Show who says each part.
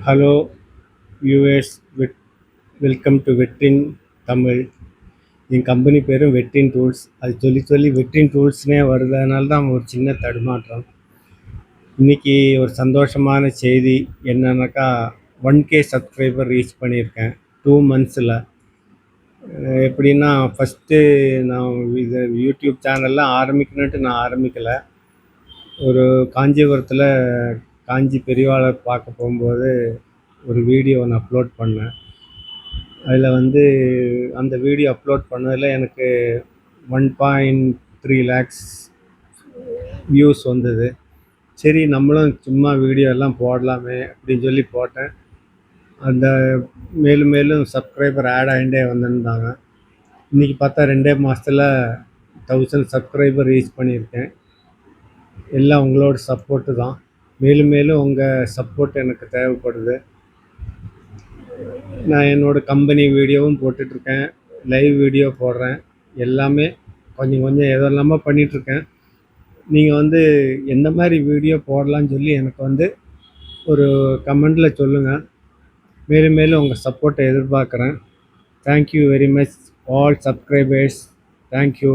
Speaker 1: Hello யூஎஸ் welcome to வெட்ரின் தமிழ். என் கம்பெனி பேரும் வெட்ரின் டூல்ஸ். அது சொல்லி சொல்லி வெட்ரின் டூல்ஸ்னே வருது, அதனால தான் ஒரு சின்ன தடுமாற்றம். இன்றைக்கி ஒரு சந்தோஷமான செய்தி என்னன்னாக்கா, 1K சப்ஸ்கிரைபர் ரீச் பண்ணியிருக்கேன் 2 மந்த்ஸில். எப்படின்னா, ஃபஸ்ட்டு நான் இது யூடியூப் சேனல்லாம் ஆரம்பிக்கணுன்ட்டு நான் ஆரம்பிக்கலை. ஒரு காஞ்சிபுரத்தில் காஞ்சி பெரியவாளை பார்க்க போகும்போது ஒரு வீடியோ நான் அப்லோட் பண்ணேன். அதில் அந்த வீடியோ அப்லோட் பண்ணதில் எனக்கு 1.3 லேக்ஸ் வியூஸ் வந்தது. சரி, நம்மளும் சும்மா வீடியோ எல்லாம் போடலாமே அப்படின்னு சொல்லி போட்டேன். அந்த மேலும் மேலும் சப்ஸ்கிரைபர் ஆட் ஆகிட்டே வந்திருந்தாங்க. இன்றைக்கி பார்த்தா 2 மாதத்தில் 1000 சப்ஸ்கிரைபர் ரீச் பண்ணியிருக்கேன். எல்லாம் உங்களோட சப்போர்ட்டு தான். மேலும் மேலும் உங்கள் சப்போர்ட் எனக்கு தேவைப்படுது. நான் என்னோடய கம்பெனி வீடியோவும் போட்டுட்ருக்கேன், லைவ் வீடியோ போடுறேன். எல்லாமே கொஞ்சம் கொஞ்சம் எதெல்லாமோ பண்ணிகிட்ருக்கேன். நீங்கள் எந்த மாதிரி வீடியோ போடலான்னு சொல்லி எனக்கு ஒரு கமெண்டில் சொல்லுங்கள். மேலும் மேலும் உங்கள் சப்போர்ட்டை எதிர்பார்க்குறேன். Thank you very much all subscribers. Thank you.